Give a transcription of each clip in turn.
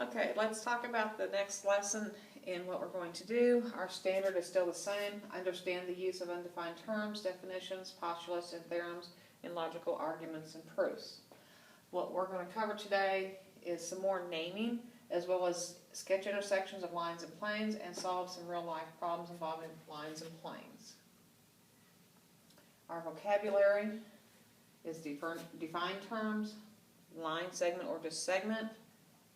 Okay, let's talk about the next lesson and what we're going to do. Our standard is still the same. Understand the use of undefined terms, definitions, postulates, and theorems in logical arguments and proofs. What we're going to cover today is some more naming, as well as sketch intersections of lines and planes, and solve some real-life problems involving lines and planes. Our vocabulary is defined terms, line, segment, or just segment,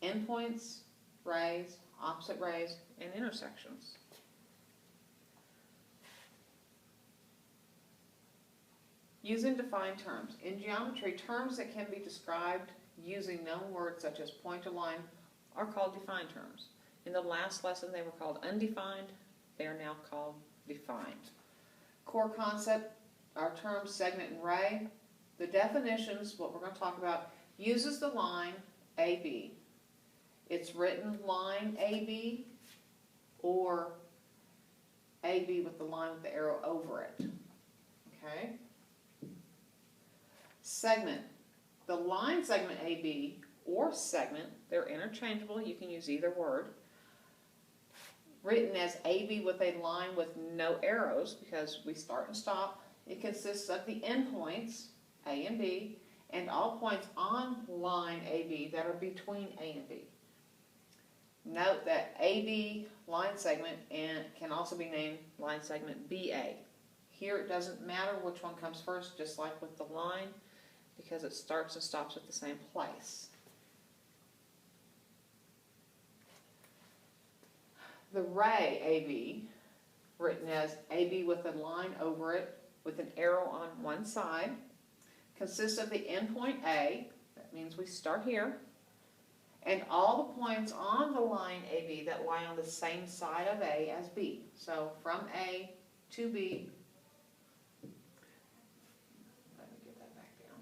endpoints, rays, opposite rays, and intersections. Using defined terms. In geometry, terms that can be described using known words such as point or line are called defined terms. In the last lesson they were called undefined. They are now called defined. Core concept are terms segment and ray. The definitions, what we're going to talk about, uses the line AB. It's written line AB or AB with the line with the arrow over it. Okay? Segment. The line segment AB or segment, they're interchangeable. You can use either word. Written as AB with a line with no arrows because we start and stop. It consists of the endpoints, A and B, and all points on line AB that are between A and B. Note that AB line segment can also be named line segment BA. Here it doesn't matter which one comes first, just like with the line, because it starts and stops at the same place. The ray AB, written as AB with a line over it with an arrow on one side, consists of the endpoint A, that means we start here, and all the points on the line AB that lie on the same side of A as B. So from A to B, let me get that back down.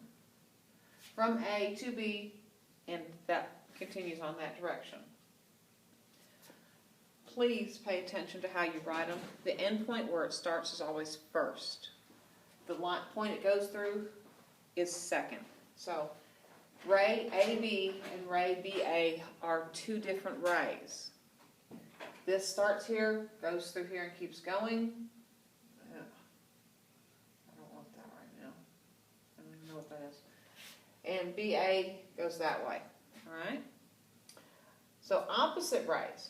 From A to B, and that continues on that direction. Please pay attention to how you write them. The endpoint where it starts is always first. The point it goes through is second. So ray AB and ray BA are two different rays. This starts here, goes through here, and keeps going. I don't want that right now. I don't even know what that is. And BA goes that way. Alright? So opposite rays.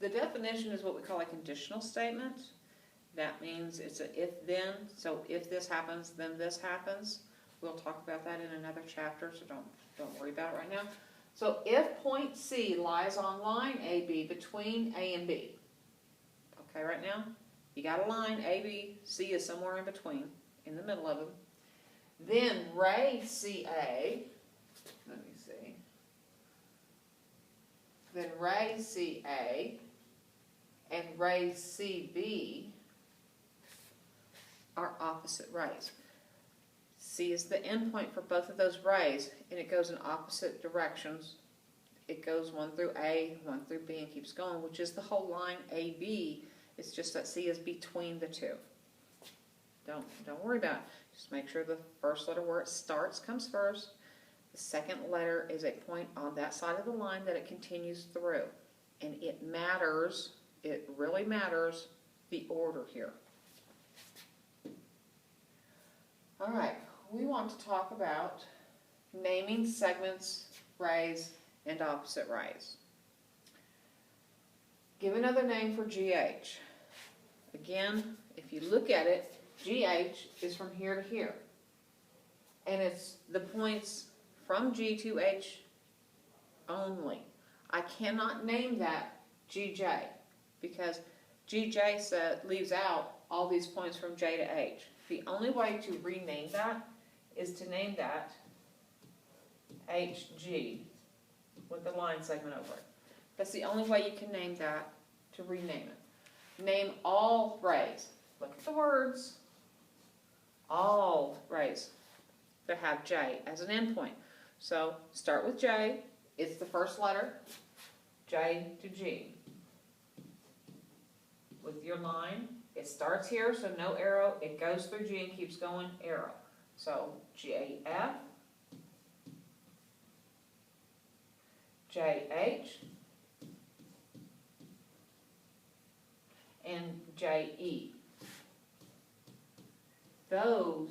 The definition is what we call a conditional statement. That means it's a if-then. So if this happens, then this happens. We'll talk about that in another chapter, so don't worry about it right now. So if point C lies on line AB between A and B, okay, right now, you got a line AB, C is somewhere in between, in the middle of them. Then ray CA, let me see, then ray CA and ray CB are opposite rays. C is the endpoint for both of those rays, and it goes in opposite directions. It goes one through A, one through B, and keeps going, which is the whole line AB. It's just that C is between the two. Don't worry about it. Just make sure the first letter where it starts comes first. The second letter is a point on that side of the line that it continues through. And it matters, it really matters, the order here. All right. We want to talk about naming segments, rays, and opposite rays. Give another name for GH. Again, if you look at it, GH is from here to here. And it's the points from G to H only. I cannot name that GJ because GJ leaves out all these points from J to H. The only way to rename that is to name that HG with the line segment over it. That's the only way you can name that, to rename it. Name all rays. Look at the words. All rays that have J as an endpoint. So start with J. It's the first letter. J to G. With your line, it starts here, so no arrow. It goes through G and keeps going, arrow. So JF, JH and JE. Those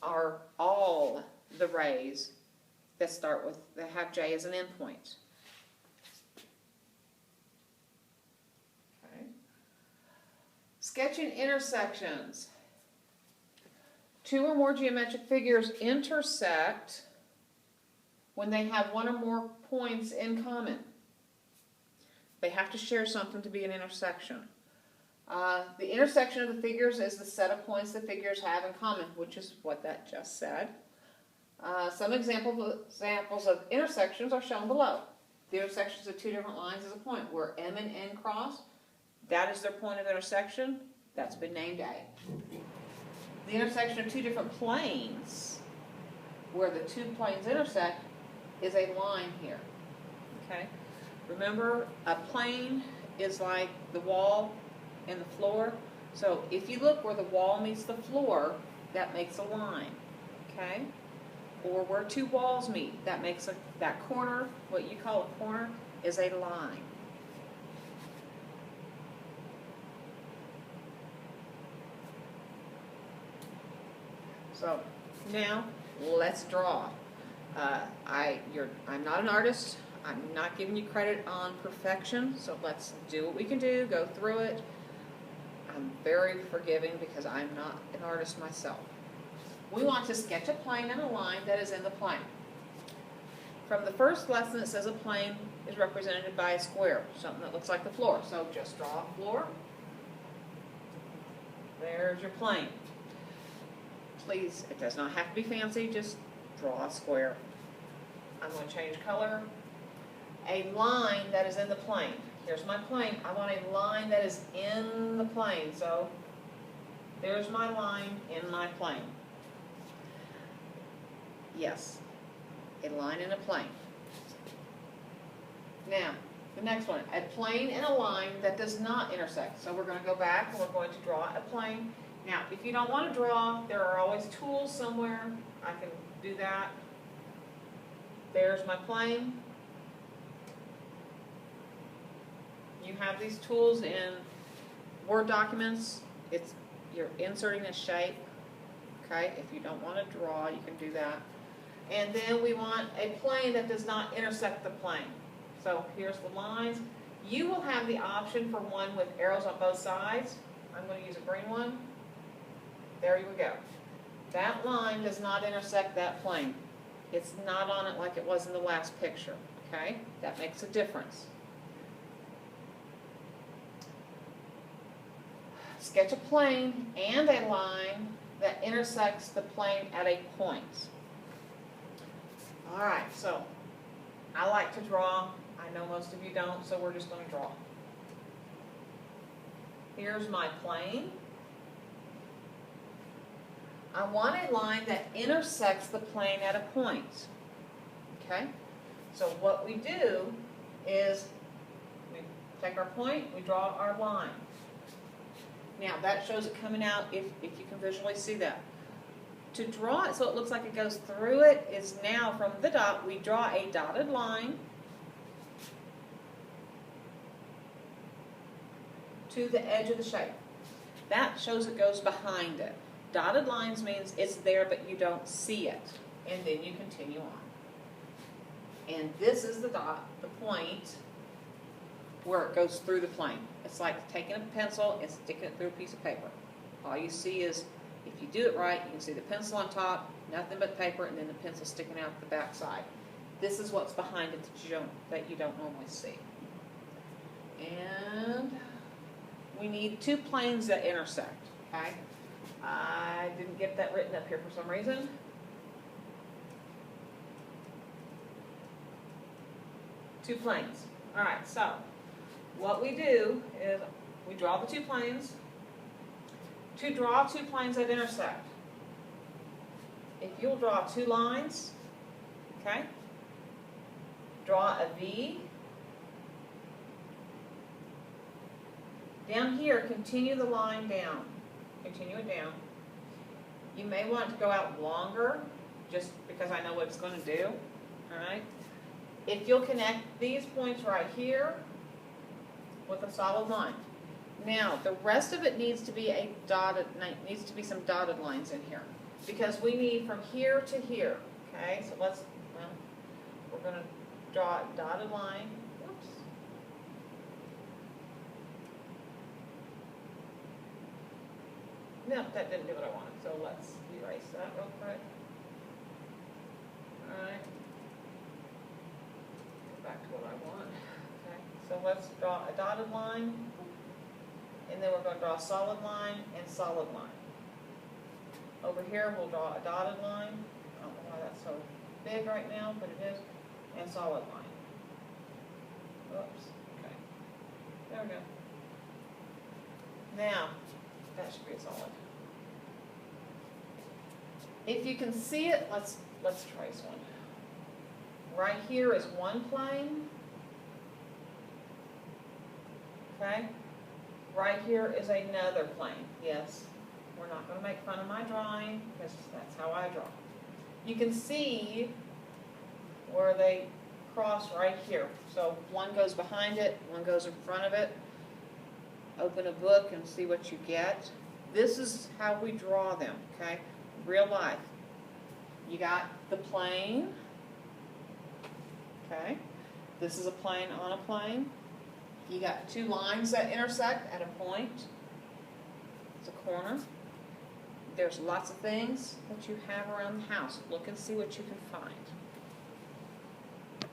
are all the rays that start with, that have J as an endpoint. Okay. Sketching intersections. Two or more geometric figures intersect when they have one or more points in common. They have to share something to be an intersection. The intersection of the figures is the set of points the figures have in common, which is what that just said. Some examples of intersections are shown below. The intersections of two different lines is a point. Where M and N cross, that is their point of intersection. That's been named A. The intersection of two different planes, where the two planes intersect, is a line here. Okay? Remember, a plane is like the wall and the floor. So if you look where the wall meets the floor, that makes a line. Okay? Or where two walls meet, that makes that corner, what you call a corner, is a line. So now let's draw. I'm not an artist. I'm not giving you credit on perfection. So let's do what we can do. Go through it. I'm very forgiving because I'm not an artist myself. We want to sketch a plane and a line that is in the plane. From the first lesson, it says a plane is represented by a square, something that looks like the floor. So just draw a floor. There's your plane. Please, it does not have to be fancy, just draw a square. I'm going to change color. A line that is in the plane. Here's my plane. I want a line that is in the plane. So there's my line in my plane. Yes, a line in a plane. Now, the next one, a plane and a line that does not intersect. So we're going to go back and we're going to draw a plane. Now, if you don't want to draw, there are always tools somewhere. I can do that. There's my plane. You have these tools in Word documents. You're inserting a shape. Okay, if you don't want to draw, you can do that. And then we want a plane that does not intersect the plane. So here's the lines. You will have the option for one with arrows on both sides. I'm going to use a green one. There you go. That line does not intersect that plane. It's not on it like it was in the last picture. Okay? That makes a difference. Sketch a plane and a line that intersects the plane at a point. Alright, so I like to draw. I know most of you don't, so we're just going to draw. Here's my plane. I want a line that intersects the plane at a point. Okay? So what we do is we take our point, we draw our line. Now that shows it coming out if you can visually see that. To draw it so it looks like it goes through it is now from the dot, we draw a dotted line to the edge of the shape. That shows it goes behind it. Dotted lines means it's there but you don't see it. And then you continue on. And this is the dot, the point, where it goes through the plane. It's like taking a pencil and sticking it through a piece of paper. All you see is, if you do it right, you can see the pencil on top, nothing but paper, and then the pencil sticking out the back side. This is what's behind it that you don't normally see. And we need two planes that intersect. Okay? I didn't get that written up here for some reason. Two planes. All right, so what we do is we draw the two planes. To draw two planes that intersect, if you'll draw two lines, okay, draw a V. Down here, continue the line down. Continue it down. You may want to go out longer, just because I know what it's going to do. all right? If you'll connect these points right here with a solid line. Now, the rest of it needs to be some dotted lines in here, because we need from here to here, okay? So we're going to draw a dotted line. Whoops. No, that didn't do what I wanted, so let's erase that real quick. All right. Go back to what I want. Okay, so let's draw a dotted line, and then we're going to draw a solid line and solid line. Over here, we'll draw a dotted line. I don't know why that's so big right now, but it is, and solid line. Oops. Okay. There we go. Now, that should be a solid. If you can see it, let's trace one. Right here is one plane. Okay. Right here is another plane. Yes. We're not going to make fun of my drawing, because that's how I draw. You can see where they cross right here. So one goes behind it, one goes in front of it. Open a book and see what you get. This is how we draw them, okay? Real life. You got the plane, okay? This is a plane on a plane. You got two lines that intersect at a point. It's a corner. There's lots of things that you have around the house. Look and see what you can find.